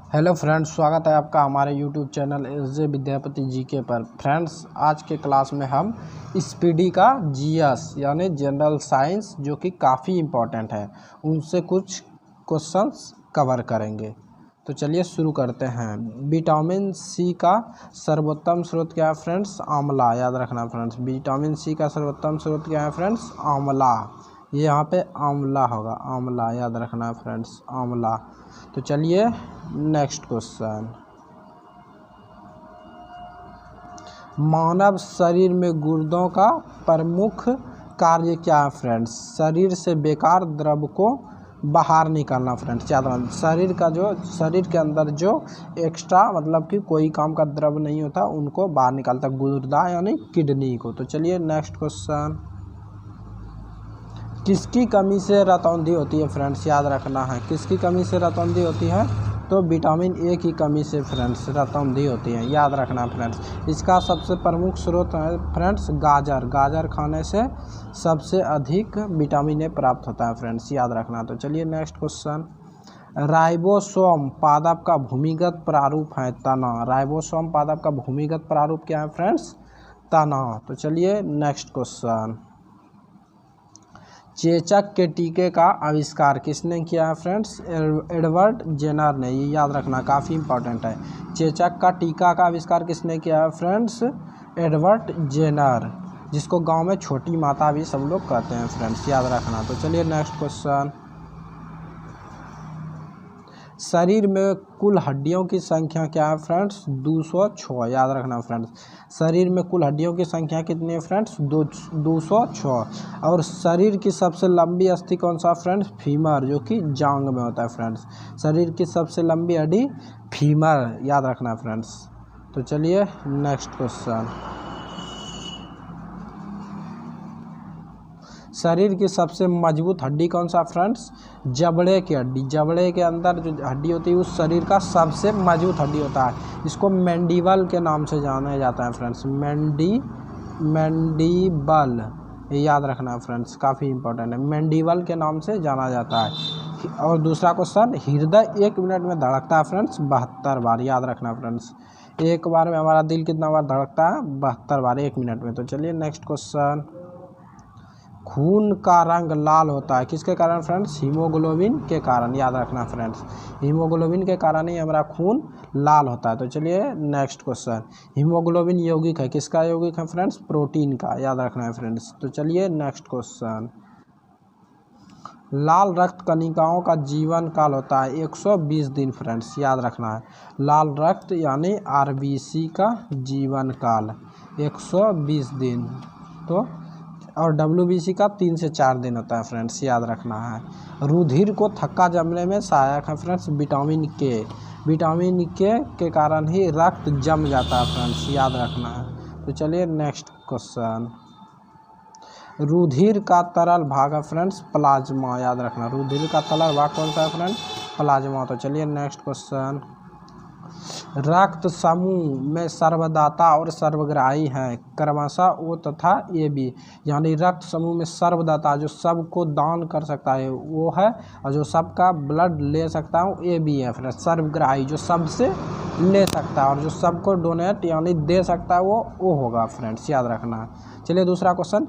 Hello friends, स्वागत है आपका हमारे YouTube channel SJ. Vidyapati GK पर। फ्रेंड्स, आज के क्लास में हम स्पीडी का जीएस यानी जनरल साइंस जो कि काफ़ी इम्पोर्टेंट है उनसे कुछ क्वेश्चंस कवर करेंगे। तो चलिए शुरू करते हैं। विटामिन सी का सर्वोत्तम स्रोत क्या है फ्रेंड्स? आंवला। याद रखना फ्रेंड्स, विटामिन सी का सर्वोत्तम स्रोत क्या है फ्रेंड्स? आंवला। ये यहाँ पे आंवला होगा, आंवला। याद रखना फ्रेंड्स, आंवला। तो चलिए नेक्स्ट क्वेश्चन। मानव शरीर में गुर्दों का प्रमुख कार्य क्या है फ्रेंड्स? शरीर से बेकार द्रव को बाहर निकालना फ्रेंड्स। याद रखना, शरीर के अंदर जो एक्स्ट्रा मतलब कि कोई काम का द्रव नहीं होता उनको बाहर निकालता गुर्दा यानी किडनी को। तो चलिए नेक्स्ट क्वेश्चन। किसकी कमी से रतौंधी होती है फ्रेंड्स? याद रखना है, किसकी कमी से रतौंधी होती है? तो विटामिन ए की कमी से फ्रेंड्स रतौंधी होती है। याद रखना फ्रेंड्स। इसका सबसे प्रमुख स्रोत है फ्रेंड्स गाजर। गाजर खाने से सबसे अधिक विटामिन ए प्राप्त होता है फ्रेंड्स। याद रखना। तो चलिए नेक्स्ट क्वेश्चन। राइबोसोम पादप का भूमिगत प्रारूप है तना। राइबोसोम पादप का भूमिगत प्रारूप क्या है फ्रेंड्स? तना। तो चलिए नेक्स्ट क्वेश्चन। चेचक के टीके का आविष्कार किसने किया है फ्रेंड्स? एडवर्ड जेनर ने। ये याद रखना, काफ़ी इंपॉर्टेंट है। चेचक का टीका का आविष्कार किसने किया है फ्रेंड्स? एडवर्ड जेनर, जिसको गांव में छोटी माता भी सब लोग कहते हैं फ्रेंड्स। याद रखना। तो चलिए नेक्स्ट क्वेश्चन। शरीर में कुल हड्डियों की संख्या क्या है फ्रेंड्स? 206। याद रखना फ्रेंड्स, शरीर में कुल हड्डियों की संख्या कितनी है फ्रेंड्स? 206। और शरीर की सबसे लंबी अस्थि कौन सा फ्रेंड्स? फीमर, जो कि जांग में होता है फ्रेंड्स। शरीर की सबसे लंबी हड्डी फीमर। याद रखना फ्रेंड्स। तो चलिए नेक्स्ट क्वेश्चन। शरीर की सबसे मजबूत हड्डी कौन सा फ्रेंड्स? जबड़े की हड्डी। जबड़े के अंदर जो हड्डी होती है उस शरीर का सबसे मजबूत हड्डी होता है। इसको मैंडिबल के नाम से जाना जाता है फ्रेंड्स। मैंडिबल। ये याद रखना फ्रेंड्स, काफ़ी इंपॉर्टेंट है। मैंडिबल के नाम से जाना जाता है। और दूसरा क्वेश्चन, हृदय 1 मिनट में धड़कता है फ्रेंड्स 72 बार। याद रखना फ्रेंड्स, एक बार में हमारा दिल कितना बार धड़कता है? 72 बार 1 मिनट में। तो चलिए नेक्स्ट क्वेश्चन। खून का रंग लाल होता है किसके कारण फ्रेंड्स? हीमोग्लोबिन के कारण। याद रखना फ्रेंड्स, हीमोग्लोबिन के कारण ही हमारा खून लाल होता है। तो चलिए नेक्स्ट क्वेश्चन। हीमोग्लोबिन यौगिक है, किसका यौगिक है फ्रेंड्स? प्रोटीन का। याद रखना है फ्रेंड्स। तो चलिए नेक्स्ट क्वेश्चन। लाल रक्त कणिकाओं का जीवन काल होता है 120 दिन फ्रेंड्स। याद रखना है, लाल रक्त यानी आरबीसी का जीवन काल 120 दिन। तो और WBC का 3 से 4 दिन होता है फ्रेंड्स। याद रखना है। रुधिर को थक्का जमने में सहायक है फ्रेंड्स विटामिन के। विटामिन के कारण ही रक्त जम जाता है फ्रेंड्स। याद रखना है। तो चलिए नेक्स्ट क्वेश्चन। रुधिर का तरल भाग है फ्रेंड्स प्लाज्मा। याद रखना, रुधिर का तरल भाग कौन सा है फ्रेंड्स? प्लाज्मा। तो चलिए नेक्स्ट क्वेश्चन। रक्त समूह में सर्वदाता और सर्वग्राही हैं क्रमशः O तथा AB। यानी रक्त समूह में सर्वदाता जो सबको दान कर सकता है वो है, और जो सबका ब्लड ले सकता है वो AB है फ्रेंड्स। सर्वग्राही जो सबसे ले सकता है और जो सबको डोनेट यानी दे सकता है वो होगा फ्रेंड्स। याद रखना। चलिए दूसरा क्वेश्चन।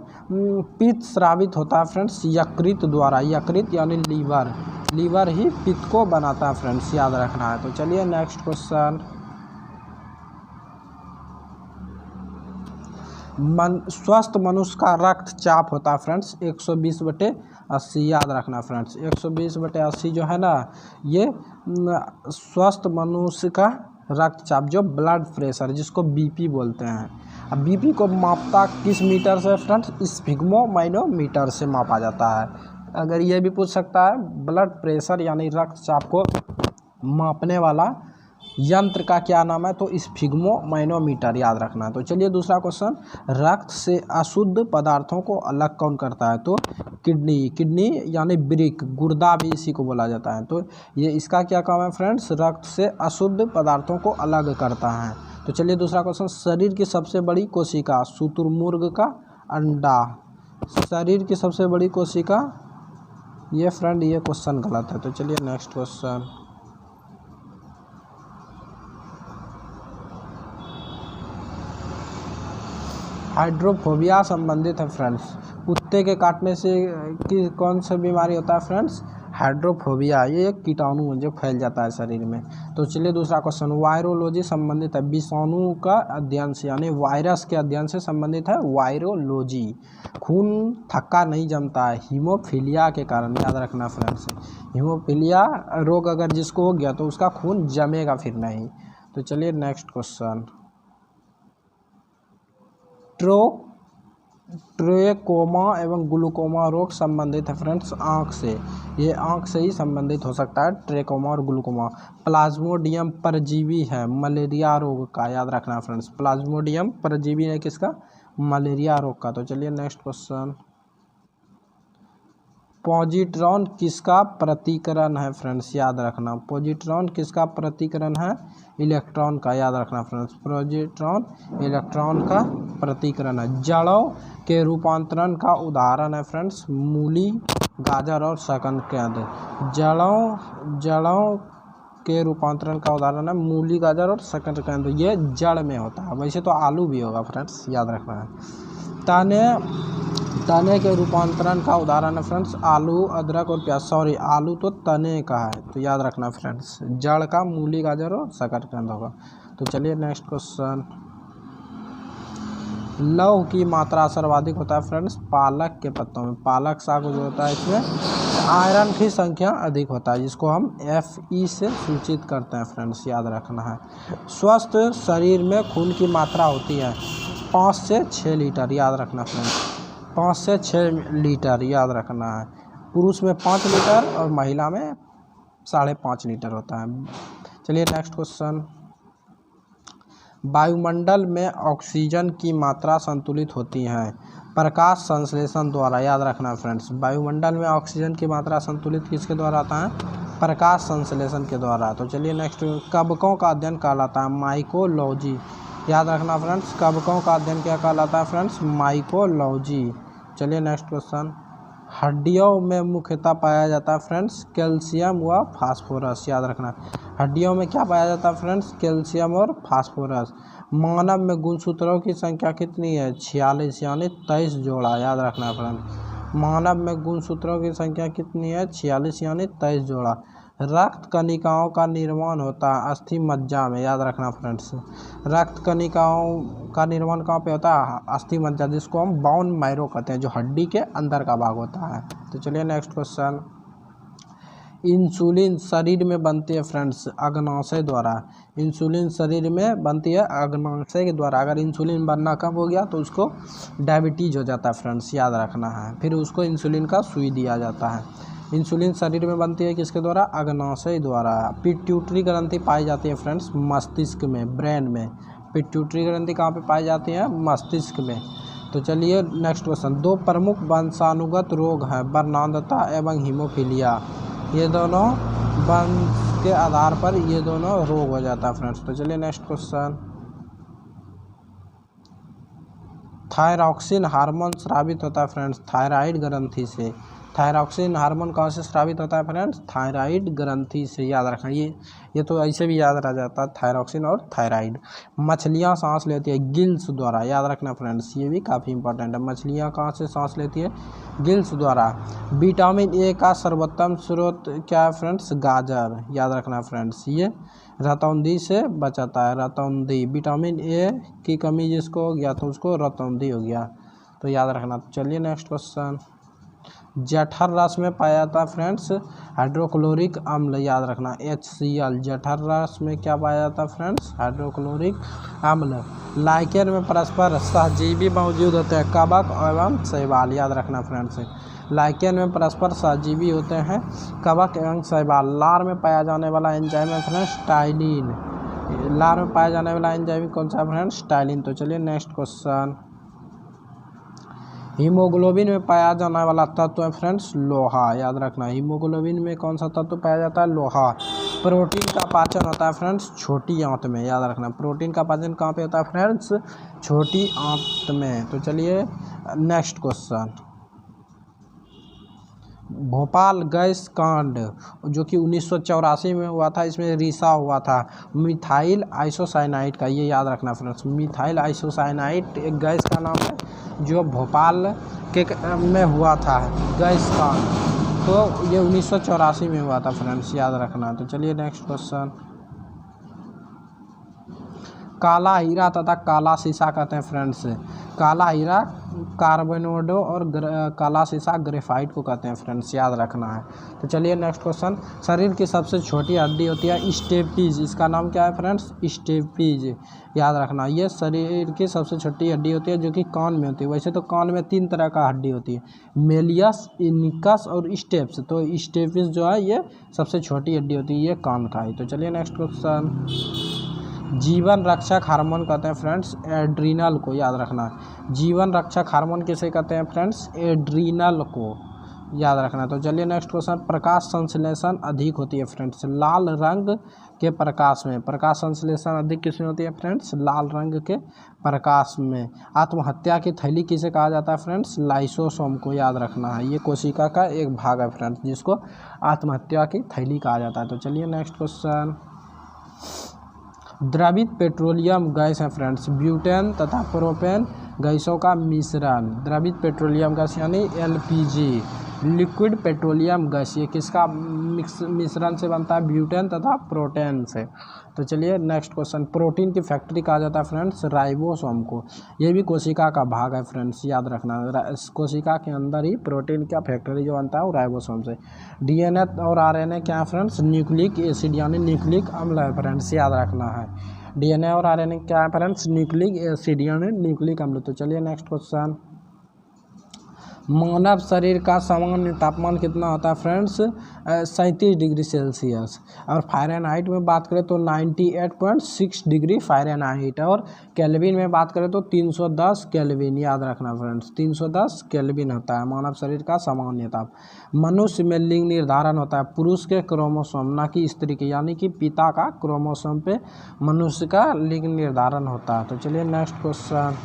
पित्त स्रावित होता है फ्रेंड्स यकृत द्वारा। यकृत यानी लीवर, लीवर ही पित्त को बनाता है फ्रेंड्स। याद रखना है। तो चलिए नेक्स्ट क्वेश्चन। स्वस्थ मनुष्य का रक्तचाप होता है फ्रेंड्स 120/80। याद रखना फ्रेंड्स, 120/80 जो है ना, ये स्वस्थ मनुष्य का रक्तचाप जो ब्लड प्रेशर जिसको BP बोलते हैं। अब BP को मापता किस मीटर से फ्रेंड्स? स्फिग्मोमाइनोमीटर से मापा जाता है। अगर ये भी पूछ सकता है ब्लड प्रेशर यानी रक्तचाप को मापने वाला यंत्र का क्या नाम है? तो स्फिग्मोमाइनोमीटर। याद रखना है। तो चलिए दूसरा क्वेश्चन। रक्त से अशुद्ध पदार्थों को अलग कौन करता है? तो किडनी। किडनी यानी वृक्क, गुर्दा भी इसी को बोला जाता है। तो ये इसका क्या काम है फ्रेंड्स? रक्त से अशुद्ध पदार्थों को अलग करता है। तो चलिए दूसरा क्वेश्चन। शरीर की सबसे बड़ी कोशिका? शुतुरमुर्ग का अंडा। शरीर की सबसे बड़ी कोशिका, ये फ्रेंड ये क्वेश्चन गलत है। तो चलिए नेक्स्ट क्वेश्चन। हाइड्रोफोबिया संबंधित है फ्रेंड्स। कुत्ते के काटने से कौन सा बीमारी होता है फ्रेंड्स? हाइड्रोफोबिया। ये एक कीटाणु जो फैल जाता है शरीर में। तो चलिए दूसरा क्वेश्चन, वायरोलॉजी संबंधित है विषाणु का अध्ययन से, यानी वायरस के अध्ययन से संबंधित है वायरोलॉजी। खून थक्का नहीं जमता है हीमोफीलिया के कारण, याद रखना फ्रेंड्स। हीमोफीलिया रोग अगर जिसको हो गया तो उसका खून जमेगा फिर नहीं। तो चलिए नेक्स्ट क्वेश्चन, ट्रेकोमा एवं ग्लूकोमा रोग संबंधित है फ्रेंड्स आँख से। ये आँख से ही संबंधित हो सकता है ट्रेकोमा और ग्लूकोमा। प्लाज्मोडियम परजीवी है मलेरिया रोग का, याद रखना फ्रेंड्स। प्लाज्मोडियम परजीवी है किसका? मलेरिया रोग का। तो चलिए नेक्स्ट क्वेश्चन, पॉजिट्रॉन किसका प्रतिकरण है फ्रेंड्स? याद रखना पॉजिट्रॉन किसका प्रतिकरण है? इलेक्ट्रॉन का, याद रखना फ्रेंड्स। पॉजिट्रॉन इलेक्ट्रॉन का प्रतिकरण है। जड़ों के रूपांतरण का उदाहरण है फ्रेंड्स मूली, गाजर और शकरकंद। जड़ों के रूपांतरण का उदाहरण है मूली, गाजर और शकरकंद। ये जड़ में होता है, वैसे तो आलू भी होगा फ्रेंड्स, याद रखना है। तने के रूपांतरण का उदाहरण है फ्रेंड्स आलू, अदरक और प्याज। सॉरी, आलू तो तने का है, तो याद रखना फ्रेंड्स। जड़ का मूली, गाजर और शकरकंद होगा। तो चलिए नेक्स्ट क्वेश्चन, लौह की मात्रा सर्वाधिक होता है फ्रेंड्स पालक के पत्तों में। पालक साग जो होता है इसमें आयरन की संख्या अधिक होता है, जिसको हम Fe से सूचित करते हैं फ्रेंड्स, याद रखना है। स्वस्थ शरीर में खून की मात्रा होती है 5 से 6 लीटर, याद रखना फ्रेंड्स। 5 से 6 लीटर याद रखना है। पुरुष में 5 लीटर और महिला में 5.5 लीटर होता है। चलिए नेक्स्ट क्वेश्चन, वायुमंडल में ऑक्सीजन की मात्रा संतुलित होती है प्रकाश संश्लेषण द्वारा, याद रखना फ्रेंड्स। वायुमंडल में ऑक्सीजन की मात्रा संतुलित किसके द्वारा होता है? प्रकाश संश्लेषण के द्वारा। तो चलिए नेक्स्ट, कवकों का अध्ययन कहलाता है माइकोलॉजी, याद रखना फ्रेंड्स। कवकों का अध्ययन क्या कहलाता है फ्रेंड्स? माइकोलॉजी। चलिए नेक्स्ट क्वेश्चन, हड्डियों में मुख्यतः पाया जाता है फ्रेंड्स कैल्शियम व फास्फोरस, याद रखना। हड्डियों में क्या पाया जाता है फ्रेंड्स? कैल्शियम और फास्फोरस। मानव में गुणसूत्रों की संख्या कितनी है? 46, यानी 23 जोड़ा, याद रखना फ्रेंड्स। मानव में गुणसूत्रों की संख्या कितनी है? 46, यानी 23 जोड़ा। रक्त कणिकाओं का निर्माण होता है अस्थि मज्जा में, याद रखना फ्रेंड्स। रक्त कणिकाओं का निर्माण कहाँ पे होता है? अस्थि मज्जा, जिसको हम बोन मैरो कहते हैं, जो हड्डी के अंदर का भाग होता है। तो चलिए नेक्स्ट क्वेश्चन, इंसुलिन शरीर में बनती है फ्रेंड्स अग्नाशय द्वारा। इंसुलिन शरीर में बनती है अग्नाशय के द्वारा। अगर इंसुलिन बनना कम हो गया तो उसको डायबिटीज हो जाता है फ्रेंड्स, याद रखना है। फिर उसको इंसुलिन का सुई दिया जाता है। इंसुलिन शरीर में बनती है किसके द्वारा? अग्नाशय द्वारा। पिट्यूटरी ग्रंथि पाई जाती है फ्रेंड्स मस्तिष्क में, ब्रेन में। पिट्यूटरी ग्रंथि कहाँ पे पाई जाती है? मस्तिष्क में। तो चलिए नेक्स्ट क्वेश्चन, 2 प्रमुख वंशानुगत रोग हैं वर्णांधता एवं हीमोफीलिया। ये दोनों वंश के आधार पर ये दोनों रोग हो जाता है फ्रेंड्स। तो चलिए नेक्स्ट क्वेश्चन, थायरॉक्सिन हार्मोन स्रावित होता है फ्रेंड्स थायराइड ग्रंथि से। थायरॉक्सिन हार्मोन कहाँ से स्रावित होता है फ्रेंड्स? थायराइड ग्रंथि से, याद रखना। ये तो ऐसे भी याद रह जाता है, थायरॉक्सिन और थायराइड। मछलियाँ सांस लेती है गिल्स द्वारा, याद रखना फ्रेंड्स, ये भी काफ़ी इंपॉर्टेंट है। मछलियाँ कहाँ से सांस लेती है? गिल्स द्वारा। विटामिन ए का सर्वोत्तम स्रोत क्या है फ्रेंड्स? गाजर, याद रखना फ्रेंड्स। ये रतौंधी से बचाता है, रतौंधी। विटामिन ए की कमी जिसको हो गया तो उसको रतौंधी हो गया, तो याद रखना। चलिए नेक्स्ट क्वेश्चन, जठर रस में पाया जाता है फ्रेंड्स हाइड्रोक्लोरिक अम्ल, याद रखना HCl। जठर रस में क्या पाया जाता है फ्रेंड्स? हाइड्रोक्लोरिक अम्ल। लाइकेन में परस्पर सहजीवी मौजूद होते हैं कवक एवं शैवाल, याद रखना फ्रेंड्स। लाइकेन में परस्पर सहजीवी होते हैं कवक एवं शैवाल। लार में पाया जाने वाला एंजाइम है फ्रेंड्स टाइलिन। लार में पाया जाने वाला एंजाइम कौन सा है फ्रेंड्स? टाइलिन। तो चलिए नेक्स्ट क्वेश्चन, हीमोग्लोबिन में पाया जाने वाला तत्व है फ्रेंड्स लोहा, याद रखना। हीमोग्लोबिन में कौन सा तत्व पाया जाता है? लोहा। प्रोटीन का पाचन होता है फ्रेंड्स छोटी आंत में, याद रखना। प्रोटीन का पाचन कहाँ पे होता है फ्रेंड्स? छोटी आंत में। तो चलिए नेक्स्ट क्वेश्चन, भोपाल गैस कांड जो कि 1984 में हुआ था, इसमें रिसा हुआ था मिथाइल आइसोसाइनाइड का, ये याद रखना फ्रेंड्स। मिथाइल आइसोसाइनाइड एक गैस का नाम है जो भोपाल के में हुआ था गैस कांड, तो ये 1984 में हुआ था फ्रेंड्स, याद रखना। तो चलिए नेक्स्ट क्वेश्चन। काला हीरा तथा काला शीशा कहते हैं फ्रेंड्स। काला हीरा कार्बोनेडो और काला शीशा ग्रेफाइट को कहते हैं फ्रेंड्स, याद रखना है। तो चलिए नेक्स्ट क्वेश्चन। शरीर की सबसे छोटी हड्डी होती है स्टेपीज, इसका नाम क्या है फ्रेंड्स? स्टेपीज, याद रखना। ये शरीर की सबसे छोटी हड्डी होती है जो कि कान में होती है। वैसे तो कान में 3 तरह का हड्डी होती है, मेलियस, इनिकस और स्टेप्स। तो स्टेपीज जो है ये सबसे छोटी हड्डी होती है, ये कान का है। तो चलिए नेक्स्ट क्वेश्चन। जीवन रक्षक हार्मोन कहते हैं फ्रेंड्स एड्रीनल को, याद रखना है। जीवन रक्षक हार्मोन किसे कहते हैं फ्रेंड्स? एड्रीनल को, याद रखना है। तो चलिए नेक्स्ट क्वेश्चन। प्रकाश संश्लेषण अधिक होती है फ्रेंड्स लाल रंग के प्रकाश में। प्रकाश संश्लेषण अधिक किसमें होती है फ्रेंड्स? लाल रंग के प्रकाश में। आत्महत्या की थैली किसे कहा जाता है फ्रेंड्स? लाइसोसोम को, याद रखना है। ये कोशिका का एक भाग है फ्रेंड्स जिसको आत्महत्या की थैली कहा जाता है। तो चलिए नेक्स्ट क्वेश्चन। द्रवित पेट्रोलियम गैस है फ्रेंड्स ब्यूटेन तथा प्रोपेन गैसों का मिश्रण। द्रवित पेट्रोलियम गैस यानी एलपीजी। लिक्विड पेट्रोलियम गैस ये किसका मिश्रण से बनता है? ब्यूटेन तथा प्रोटेन से। तो चलिए नेक्स्ट क्वेश्चन। प्रोटीन की फैक्ट्री कहा जाता है फ्रेंड्स राइबोसोम को। ये भी कोशिका का भाग है फ्रेंड्स, याद रखना। कोशिका के अंदर ही प्रोटीन का फैक्ट्री जो बनता है वो राइबोसोम से। डीएनए और आरएनए क्या है फ्रेंड्स? न्यूक्लिक एसिड यानी न्यूक्लिक अम्ल है फ्रेंड्स, याद रखना है। डीएनए और आरएनए क्या है फ्रेंड्स? न्यूक्लिक एसिड यानी न्यूक्लिक अम्ल। तो चलिए नेक्स्ट क्वेश्चन। मानव शरीर का सामान्य तापमान कितना होता है फ्रेंड्स? 37 degree Celsius. और फ़ारेनहाइट में बात करें तो 98.6 डिग्री फ़ारेनहाइट। और केल्विन में बात करें तो 310 केल्विन, याद रखना फ्रेंड्स। 310 केल्विन होता है मानव शरीर का सामान्य ताप। मनुष्य में लिंग निर्धारण होता है पुरुष के क्रोमोसोम ना कि स्त्री के, यानी कि पिता का क्रोमोसोम पे मनुष्य का लिंग निर्धारण होता है। तो चलिए नेक्स्ट क्वेश्चन।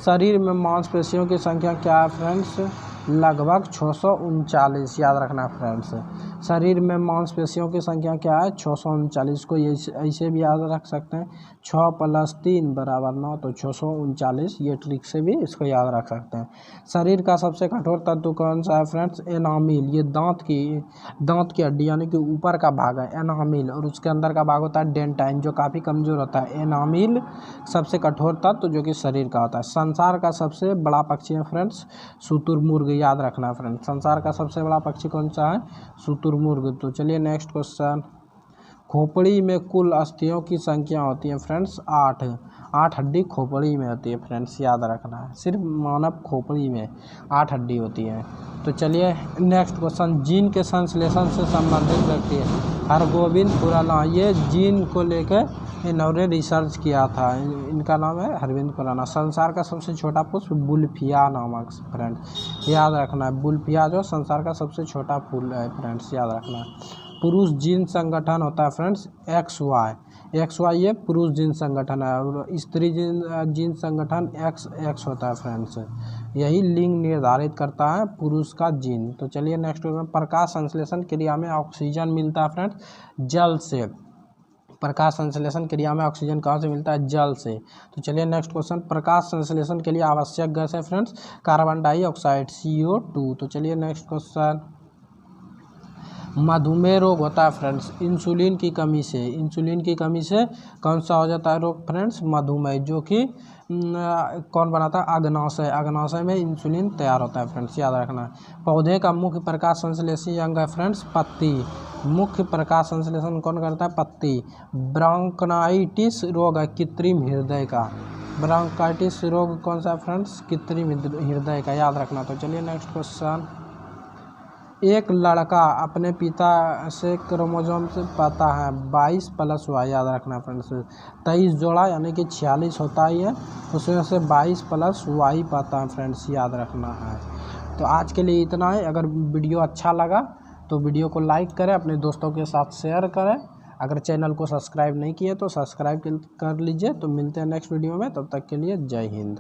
शरीर में मांसपेशियों की संख्या क्या है फ्रेंड्स? लगभग 639, याद रखना फ्रेंड्स। शरीर में मांसपेशियों की संख्या क्या है? 639 को ये ऐसे भी याद रख सकते हैं 6 + 3 = 9, तो 639, ये ट्रिक से भी इसको याद रख सकते हैं। शरीर का सबसे कठोर तत्व कौन सा है फ्रेंड्स? एनामिल। ये दांत की हड्डी यानी कि ऊपर का भाग है एनामिल, और उसके अंदर का भाग होता है डेंटाइन जो काफ़ी कमज़ोर होता है। एनामिल सबसे कठोर तत्व जो कि शरीर का होता है। संसार का सबसे बड़ा पक्षी है फ्रेंड्स शुतुरमुर्ग, याद रखना फ्रेंड्स। संसार का सबसे बड़ा पक्षी कौन सा है? शुतुरमुर्ग। तो चलिए नेक्स्ट क्वेश्चन। खोपड़ी में कुल अस्थियों की संख्या होती है फ्रेंड्स 8 हड्डी खोपड़ी में होती है फ्रेंड्स, याद रखना है। सिर्फ मानव खोपड़ी में 8 हड्डी होती है। तो चलिए नेक्स्ट क्वेश्चन। जीन के संश्लेषण से संबंधित व्यक्ति है हरगोविंद खुराना। ये जीन को लेकर इन्होंने रिसर्च किया था, इनका नाम है हरगोविंद खुराना। संसार का सबसे छोटा पुष्प बुल्फिया नामक फ्रेंड्स, याद रखना है। बुल्फिया जो संसार का सबसे छोटा फूल है फ्रेंड्स, याद रखना है। पुरुष जीन संगठन होता है फ्रेंड्स XY ये पुरुष जीन संगठन है, और स्त्री जीन संगठन XX होता है फ्रेंड्स। यही लिंग निर्धारित करता है पुरुष का जीन। तो चलिए नेक्स्ट क्वेश्चन। प्रकाश संश्लेषण क्रिया में ऑक्सीजन मिलता है फ्रेंड्स जल से। प्रकाश संश्लेषण क्रिया में ऑक्सीजन कहाँ से मिलता है? जल से। तो चलिए नेक्स्ट क्वेश्चन। प्रकाश संश्लेषण के लिए आवश्यक गैस है फ्रेंड्स कार्बन डाइऑक्साइड CO2। तो चलिए नेक्स्ट क्वेश्चन। मधुमेह रोग होता है फ्रेंड्स इंसुलिन की कमी से। इंसुलिन की कमी से कौन सा हो जाता है रोग फ्रेंड्स? मधुमेह, जो कि कौन बनाता है? अग्नाशय। अग्नाशय में इंसुलिन तैयार होता है फ्रेंड्स, याद रखना है। पौधे का मुख्य प्रकाश संश्लेषी अंग है फ्रेंड्स पत्ती। मुख्य प्रकाश संश्लेषण कौन करता है? पत्ती। ब्रोंकाइटिस रोग है कृत्रिम हृदय का। ब्रोंकाइटिस रोग कौन सा है फ्रेंड्स? कृत्रिम हृदय का, याद रखना। तो चलिए नेक्स्ट क्वेश्चन। एक लड़का अपने पिता से क्रोमोसोम से पाता है 22 + Y, याद रखना फ्रेंड्स। 23 जोड़ा यानी कि 46 होता ही है, उसमें से 22 + Y पाता है फ्रेंड्स, याद रखना है। तो आज के लिए इतना है। अगर वीडियो अच्छा लगा तो वीडियो को लाइक करें, अपने दोस्तों के साथ शेयर करें। अगर चैनल को सब्सक्राइब नहीं किए तो सब्सक्राइब कर लीजिए। तो मिलते हैं नेक्स्ट वीडियो में, तब तक के लिए जय हिंद।